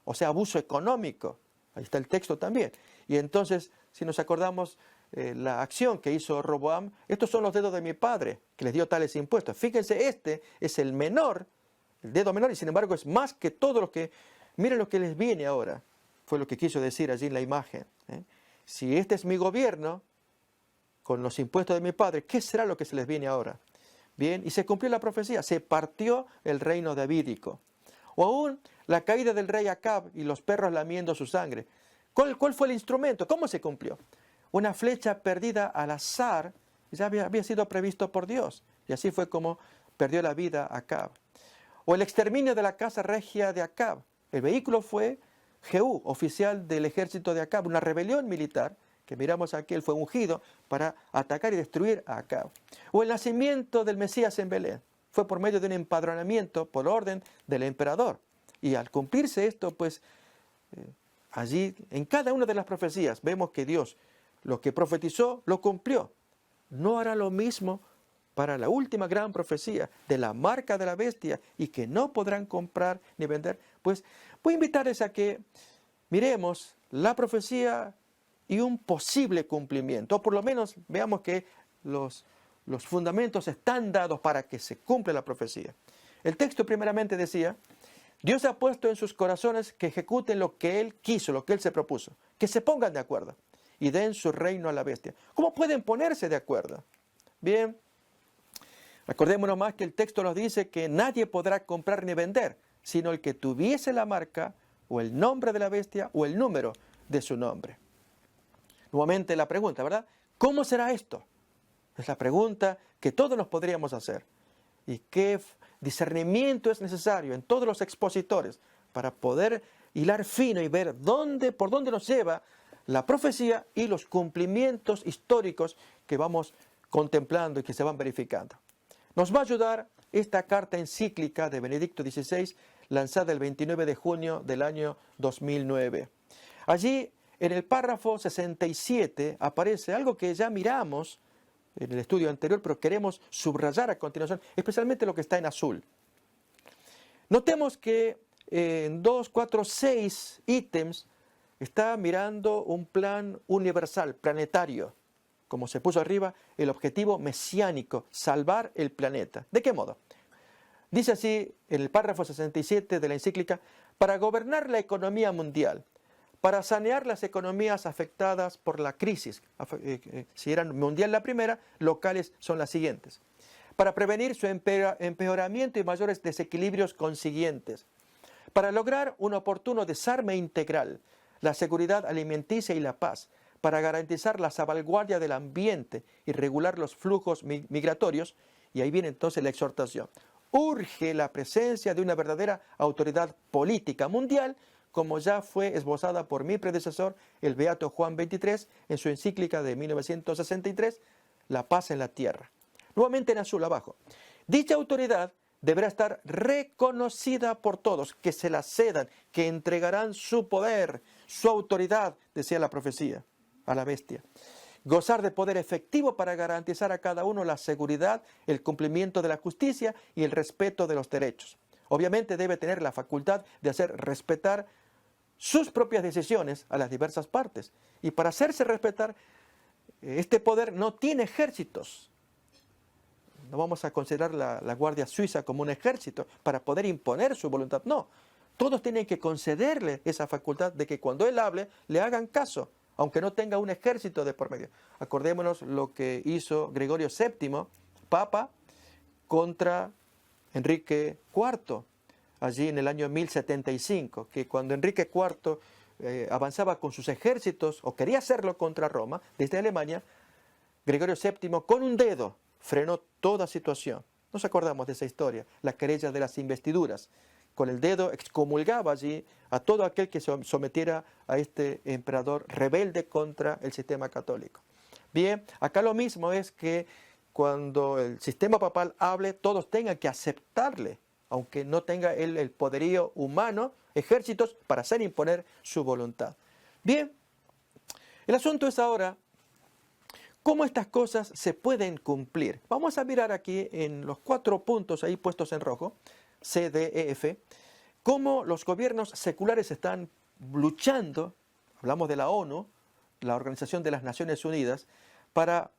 O sea, abuso económico. Ahí está el texto también. Y entonces, si nos acordamos la acción que hizo Roboam, estos son los dedos de mi padre, que les dio tales impuestos. Fíjense, este es el menor, el dedo menor, y sin embargo es más que todos los que... Miren lo que les viene ahora. Fue lo que quiso decir allí en la imagen. Si este es mi gobierno, con los impuestos de mi padre, ¿qué será lo que se les viene ahora? Bien, y se cumplió la profecía, se partió el reino davídico. O aún la caída del rey Acab y los perros lamiendo su sangre. ¿Cuál fue el instrumento? ¿Cómo se cumplió? Una flecha perdida al azar ya había sido previsto por Dios. Y así fue como perdió la vida Acab. O el exterminio de la casa regia de Acab. El vehículo fue Jehú, oficial del ejército de Acab, una rebelión militar, que miramos aquí, él fue ungido para atacar y destruir a Acab. O el nacimiento del Mesías en Belén. Fue por medio de un empadronamiento por orden del emperador. Y al cumplirse esto, pues allí, en cada una de las profecías, vemos que Dios lo que profetizó, lo cumplió. No hará lo mismo para la última gran profecía de la marca de la bestia y que no podrán comprar ni vender. Pues voy a invitarles a que miremos la profecía y un posible cumplimiento. O por lo menos veamos que los fundamentos están dados para que se cumpla la profecía. El texto primeramente decía: Dios ha puesto en sus corazones que ejecuten lo que Él quiso, lo que Él se propuso, que se pongan de acuerdo y den su reino a la bestia. ¿Cómo pueden ponerse de acuerdo? Bien, recordémonos más que el texto nos dice que nadie podrá comprar ni vender, sino el que tuviese la marca o el nombre de la bestia o el número de su nombre. Nuevamente la pregunta, ¿verdad? ¿Cómo será esto? Es la pregunta que todos nos podríamos hacer. ¿Y qué discernimiento es necesario en todos los expositores para poder hilar fino y ver por dónde nos lleva la profecía y los cumplimientos históricos que vamos contemplando y que se van verificando? Nos va a ayudar esta carta encíclica de Benedicto XVI, lanzada el 29 de junio del año 2009. Allí, en el párrafo 67, aparece algo que ya miramos en el estudio anterior, pero queremos subrayar a continuación, especialmente lo que está en azul. Notemos que en 2, 4, 6 ítems está mirando un plan universal, planetario. Como se puso arriba, el objetivo mesiánico, salvar el planeta. ¿De qué modo? Dice así en el párrafo 67 de la encíclica: para gobernar la economía mundial, para sanear las economías afectadas por la crisis, si era mundial la primera, locales son las siguientes, para prevenir su empeoramiento y mayores desequilibrios consiguientes, para lograr un oportuno desarme integral, la seguridad alimenticia y la paz, para garantizar la salvaguardia del ambiente y regular los flujos migratorios. Y ahí viene entonces la exhortación. Urge la presencia de una verdadera autoridad política mundial, como ya fue esbozada por mi predecesor, el beato Juan XXIII, en su encíclica de 1963, La paz en la tierra. Nuevamente en azul abajo. Dicha autoridad deberá estar reconocida por todos, que se la cedan, que entregarán su poder, su autoridad, decía la profecía, a la bestia. Gozar de poder efectivo para garantizar a cada uno la seguridad, el cumplimiento de la justicia y el respeto de los derechos. Obviamente debe tener la facultad de hacer respetar sus propias decisiones a las diversas partes. Y para hacerse respetar, este poder no tiene ejércitos. No vamos a considerar la Guardia Suiza como un ejército para poder imponer su voluntad. No, todos tienen que concederle esa facultad de que cuando él hable, le hagan caso, aunque no tenga un ejército de por medio. Acordémonos lo que hizo Gregorio VII, Papa, contra Enrique IV, allí en el año 1075, que cuando Enrique IV avanzaba con sus ejércitos, o quería hacerlo contra Roma, desde Alemania, Gregorio VII con un dedo frenó toda situación. Nos acordamos de esa historia, la querella de las investiduras. Con el dedo excomulgaba allí a todo aquel que se sometiera a este emperador rebelde contra el sistema católico. Bien, acá lo mismo es que cuando el sistema papal hable, todos tengan que aceptarle, aunque no tenga él el poderío humano, ejércitos, para hacer imponer su voluntad. Bien, el asunto es ahora cómo estas cosas se pueden cumplir. Vamos a mirar aquí en los 4 puntos ahí puestos en rojo, C, D, E, F, cómo los gobiernos seculares están luchando, hablamos de la ONU, la Organización de las Naciones Unidas, para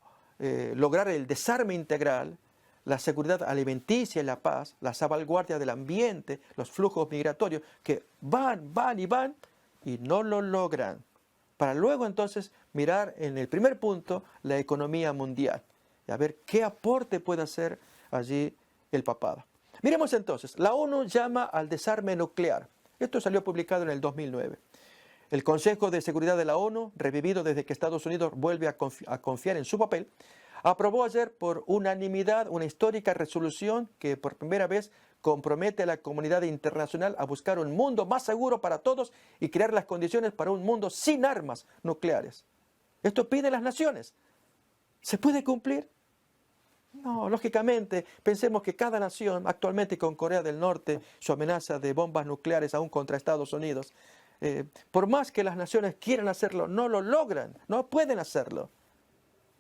lograr el desarme integral, la seguridad alimenticia y la paz, la salvaguardia del ambiente, los flujos migratorios, que van y no lo logran. Para luego entonces mirar en el primer punto la economía mundial y a ver qué aporte puede hacer allí el papado. Miremos entonces, la ONU llama al desarme nuclear. Esto salió publicado en el 2009. El Consejo de Seguridad de la ONU, revivido desde que Estados Unidos vuelve a confiar en su papel, aprobó ayer por unanimidad una histórica resolución que por primera vez compromete a la comunidad internacional a buscar un mundo más seguro para todos y crear las condiciones para un mundo sin armas nucleares. Esto piden las naciones. ¿Se puede cumplir? No, lógicamente, pensemos que cada nación, actualmente con Corea del Norte, su amenaza de bombas nucleares aún contra Estados Unidos, por más que las naciones quieran hacerlo, no lo logran, no pueden hacerlo.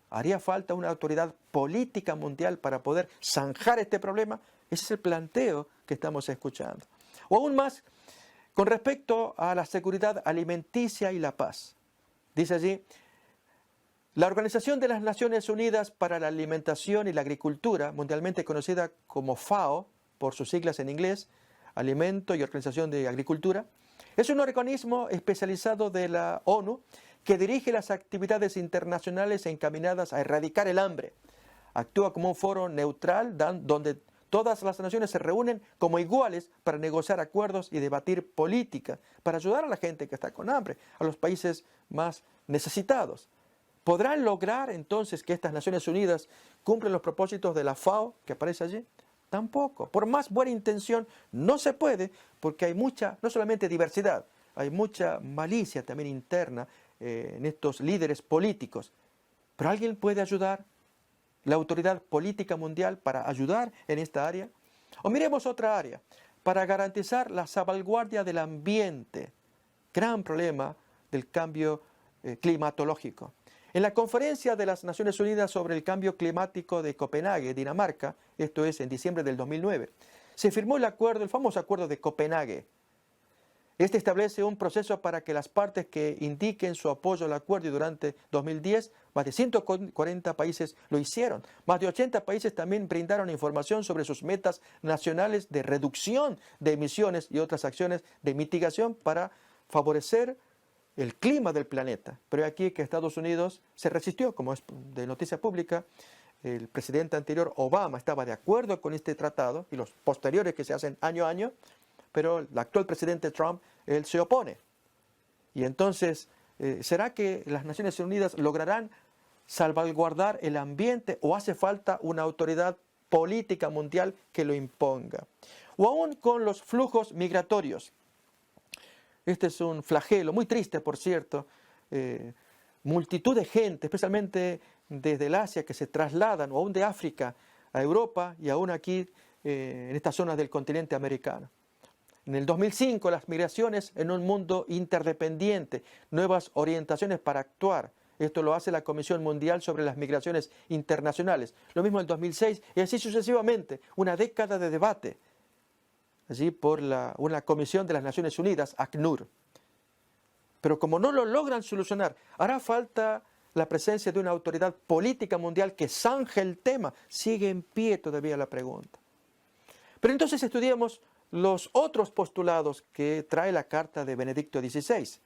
¿Haría falta una autoridad política mundial para poder zanjar este problema? Ese es el planteo que estamos escuchando. O aún más, Con respecto a la seguridad alimenticia y la paz, dice allí, la Organización de las Naciones Unidas para la Alimentación y la Agricultura, mundialmente conocida como FAO, por sus siglas en inglés, Alimento y Organización de Agricultura, es un organismo especializado de la ONU que dirige las actividades internacionales encaminadas a erradicar el hambre. Actúa como un foro neutral donde todas las naciones se reúnen como iguales para negociar acuerdos y debatir política, para ayudar a la gente que está con hambre, a los países más necesitados. ¿Podrán lograr entonces que estas Naciones Unidas cumplan los propósitos de la FAO que aparece allí? Tampoco. Por más buena intención, no se puede porque hay mucha, no solamente diversidad, hay mucha malicia también interna en estos líderes políticos. ¿Pero alguien puede ayudar? ¿La autoridad política mundial para ayudar en esta área? O miremos otra área, para garantizar la salvaguardia del ambiente. Gran problema del cambio climatológico. En la conferencia de las Naciones Unidas sobre el cambio climático de Copenhague, Dinamarca, esto es en diciembre del 2009, se firmó el famoso acuerdo de Copenhague. Este establece un proceso para que las partes que indiquen su apoyo al acuerdo y durante 2010, más de 140 países lo hicieron. Más de 80 países también brindaron información sobre sus metas nacionales de reducción de emisiones y otras acciones de mitigación para favorecer el clima del planeta. Pero aquí que Estados Unidos se resistió, como es de noticia pública. El presidente anterior, Obama, estaba de acuerdo con este tratado y los posteriores que se hacen año a año, pero el actual presidente Trump, él se opone. Y entonces, ¿será que las Naciones Unidas lograrán salvaguardar el ambiente o hace falta una autoridad política mundial que lo imponga? O aún con los flujos migratorios. Este es un flagelo, muy triste por cierto, multitud de gente, especialmente desde el Asia, que se trasladan, o aún de África a Europa y aún aquí en estas zonas del continente americano. En el 2005, las migraciones en un mundo interdependiente, nuevas orientaciones para actuar. Esto lo hace la Comisión Mundial sobre las Migraciones Internacionales. Lo mismo en el 2006 y así sucesivamente, una década de debate. Allí por una comisión de las Naciones Unidas, ACNUR. Pero como no lo logran solucionar, hará falta la presencia de una autoridad política mundial que zanje el tema. Sigue en pie todavía la pregunta. Pero entonces estudiamos los otros postulados que trae la carta de Benedicto XVI.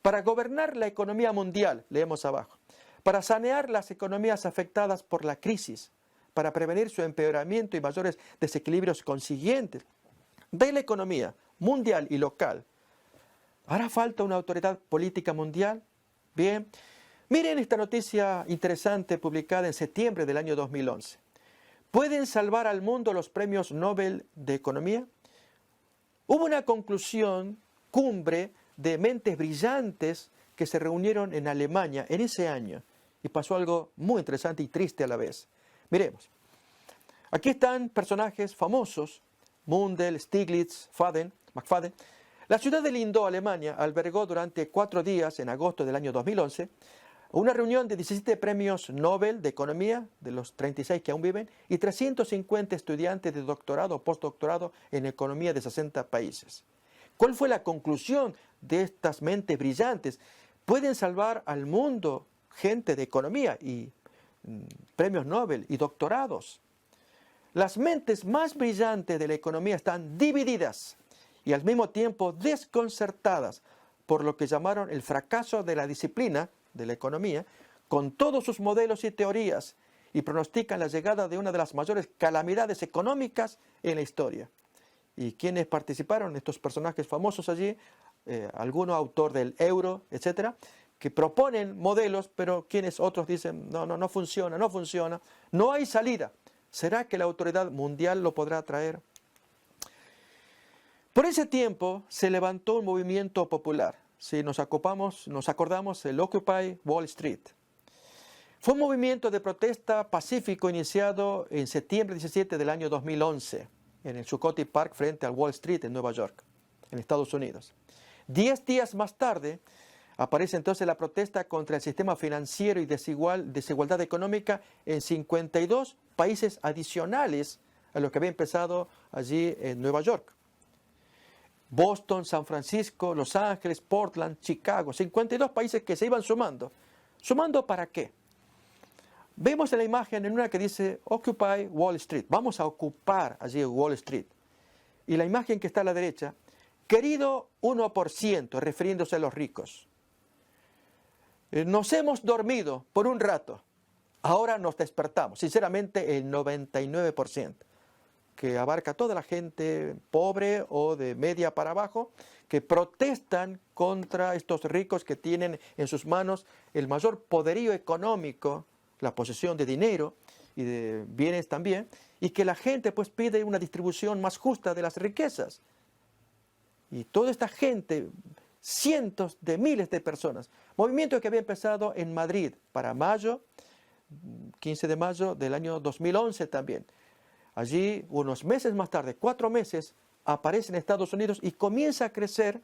Para gobernar la economía mundial, leemos abajo, para sanear las economías afectadas por la crisis, para prevenir su empeoramiento y mayores desequilibrios consiguientes de la economía mundial y local, ¿hará falta una autoridad política mundial? Bien, miren esta noticia interesante publicada en septiembre del año 2011. ¿Pueden salvar al mundo los premios Nobel de Economía? Hubo una conclusión, cumbre de mentes brillantes que se reunieron en Alemania en ese año y pasó algo muy interesante y triste a la vez. Miremos. Aquí están personajes famosos, Mundell, Stiglitz, McFadden. La ciudad de Lindau, Alemania, albergó durante 4 días, en agosto del año 2011, una reunión de 17 premios Nobel de Economía, de los 36 que aún viven, y 350 estudiantes de doctorado o postdoctorado en economía de 60 países. ¿Cuál fue la conclusión de estas mentes brillantes? ¿Pueden salvar al mundo gente de economía y premios Nobel y doctorados? Las mentes más brillantes de la economía están divididas y al mismo tiempo desconcertadas por lo que llamaron el fracaso de la disciplina de la economía, con todos sus modelos y teorías, y pronostican la llegada de una de las mayores calamidades económicas en la historia. ¿Y quiénes participaron? Estos personajes famosos allí, alguno autor del euro, etcétera, que proponen modelos, pero quienes otros dicen, no funciona, no hay salida. ¿Será que la autoridad mundial lo podrá traer? Por ese tiempo se levantó un movimiento popular. Si nos acordamos, el Occupy Wall Street. Fue un movimiento de protesta pacífico iniciado en septiembre 17 del año 2011 en el Zuccotti Park frente al Wall Street en Nueva York, en Estados Unidos. 10 días más tarde aparece entonces la protesta contra el sistema financiero y desigualdad económica en 52 países adicionales a lo que había empezado allí en Nueva York. Boston, San Francisco, Los Ángeles, Portland, Chicago, 52 países que se iban sumando. ¿Sumando para qué? Vemos en la imagen en una que dice Occupy Wall Street. Vamos a ocupar allí Wall Street. Y la imagen que está a la derecha, querido 1%, refiriéndose a los ricos. Nos hemos dormido por un rato. Ahora nos despertamos. Sinceramente, el 99%, que abarca toda la gente pobre o de media para abajo, que protestan contra estos ricos que tienen en sus manos el mayor poderío económico, la posesión de dinero y de bienes también, y que la gente pues pide una distribución más justa de las riquezas. Y toda esta gente, cientos de miles de personas, movimiento que había empezado en Madrid para mayo, 15 de mayo del año 2011 también. Allí, unos meses más tarde, 4 meses, aparece en Estados Unidos y comienza a crecer,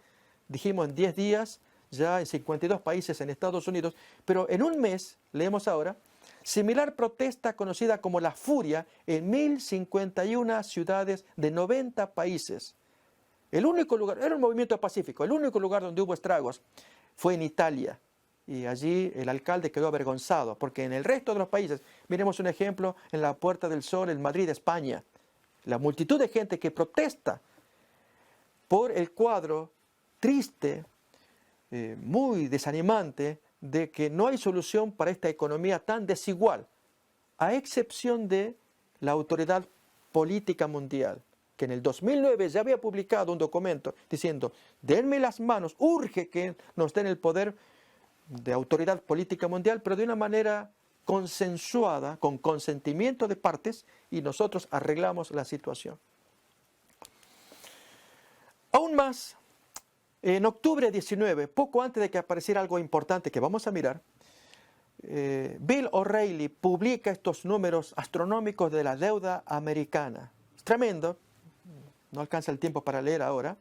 dijimos en 10 días, ya en 52 países en Estados Unidos, pero en un mes, leemos ahora, similar protesta conocida como la Furia en 1051 ciudades de 90 países. El único lugar, era un movimiento pacífico, el único lugar donde hubo estragos fue en Italia. Y allí el alcalde quedó avergonzado, porque en el resto de los países, miremos un ejemplo en la Puerta del Sol, en Madrid, España, la multitud de gente que protesta por el cuadro triste, muy desanimante, de que no hay solución para esta economía tan desigual, a excepción de la autoridad política mundial, que en el 2009 ya había publicado un documento diciendo, denme las manos, urge que nos den el poder de autoridad política mundial, pero de una manera consensuada, con consentimiento de partes, y nosotros arreglamos la situación. Aún más, en octubre 19, poco antes de que apareciera algo importante que vamos a mirar, Bill O'Reilly publica estos números astronómicos de la deuda americana. Es tremendo, no alcanza el tiempo para leer ahora,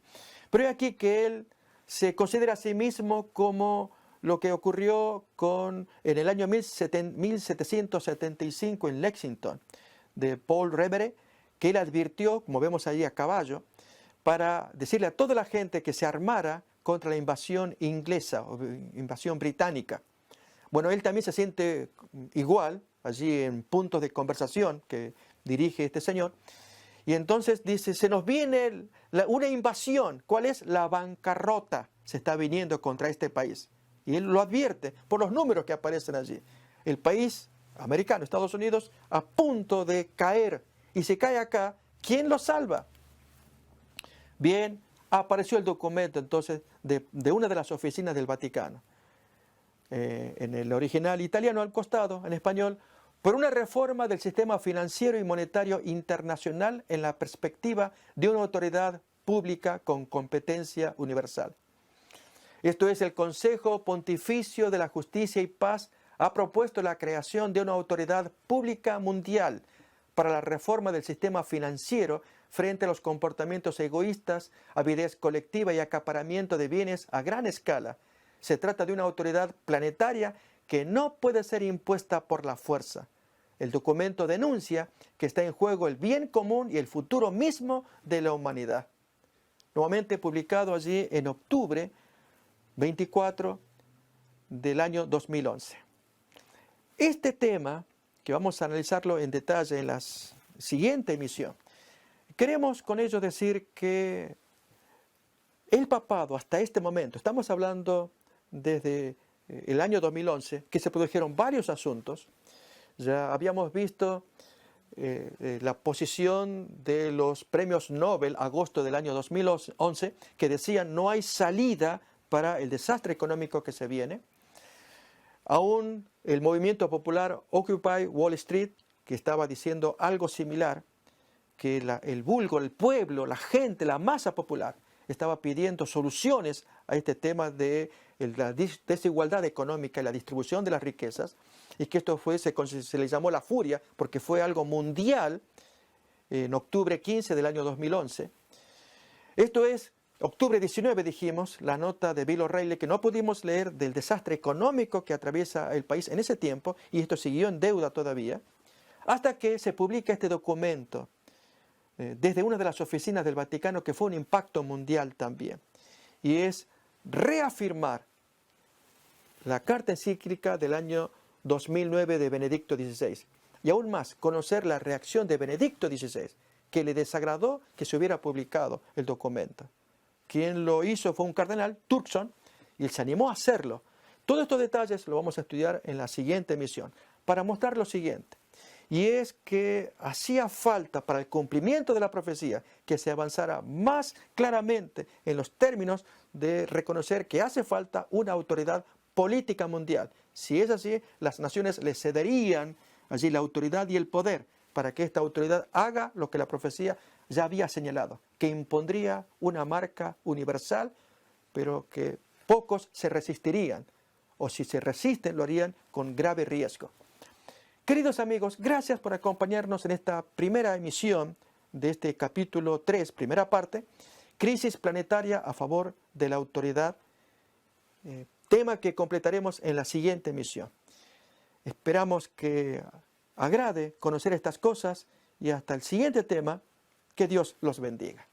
pero es aquí que él se considera a sí mismo como lo que ocurrió en el año 1775 en Lexington, de Paul Revere, que él advirtió, como vemos ahí a caballo, para decirle a toda la gente que se armara contra la invasión inglesa o invasión británica. Bueno, él también se siente igual, allí en puntos de conversación que dirige este señor, y entonces dice, se nos viene una invasión. ¿Cuál es? La bancarrota se está viniendo contra este país. Y él lo advierte por los números que aparecen allí. El país americano, Estados Unidos, a punto de caer. Y si cae acá, ¿quién lo salva? Bien, apareció el documento entonces de una de las oficinas del Vaticano. En el original italiano al costado, en español, por una reforma del sistema financiero y monetario internacional en la perspectiva de una autoridad pública con competencia universal. Esto es, el Consejo Pontificio de la Justicia y Paz ha propuesto la creación de una autoridad pública mundial para la reforma del sistema financiero frente a los comportamientos egoístas, avidez colectiva y acaparamiento de bienes a gran escala. Se trata de una autoridad planetaria que no puede ser impuesta por la fuerza. El documento denuncia que está en juego el bien común y el futuro mismo de la humanidad. Nuevamente publicado allí en octubre 24 del año 2011. Este tema, que vamos a analizarlo en detalle en la siguiente emisión, queremos con ello decir que el papado hasta este momento, estamos hablando desde el año 2011, que se produjeron varios asuntos. Ya habíamos visto la posición de los premios Nobel, agosto del año 2011, que decían no hay salida para el desastre económico que se viene. Aún el movimiento popular Occupy Wall Street, que estaba diciendo algo similar, que el vulgo, el pueblo, la gente, la masa popular, estaba pidiendo soluciones a este tema de la desigualdad económica y la distribución de las riquezas, y que esto se le llamó la furia, porque fue algo mundial en octubre 15 del año 2011. Esto es, octubre 19 dijimos, la nota de Bill O'Reilly, que no pudimos leer, del desastre económico que atraviesa el país en ese tiempo, y esto siguió en deuda todavía, hasta que se publica este documento desde una de las oficinas del Vaticano que fue un impacto mundial también. Y es reafirmar la carta encíclica del año 2009 de Benedicto XVI. Y aún más, conocer la reacción de Benedicto XVI, que le desagradó que se hubiera publicado el documento. Quien lo hizo fue un cardenal, Turkson, y él se animó a hacerlo. Todos estos detalles los vamos a estudiar en la siguiente emisión, para mostrar lo siguiente. Y es que hacía falta para el cumplimiento de la profecía que se avanzara más claramente en los términos de reconocer que hace falta una autoridad política mundial. Si es así, las naciones le cederían allí la autoridad y el poder para que esta autoridad haga lo que la profecía ya había señalado, que impondría una marca universal, pero que pocos se resistirían, o si se resisten lo harían con grave riesgo. Queridos amigos, gracias por acompañarnos en esta primera emisión de este capítulo 3, primera parte, Crisis planetaria a favor de la autoridad, tema que completaremos en la siguiente emisión. Esperamos que agrade conocer estas cosas y hasta el siguiente tema, que Dios los bendiga.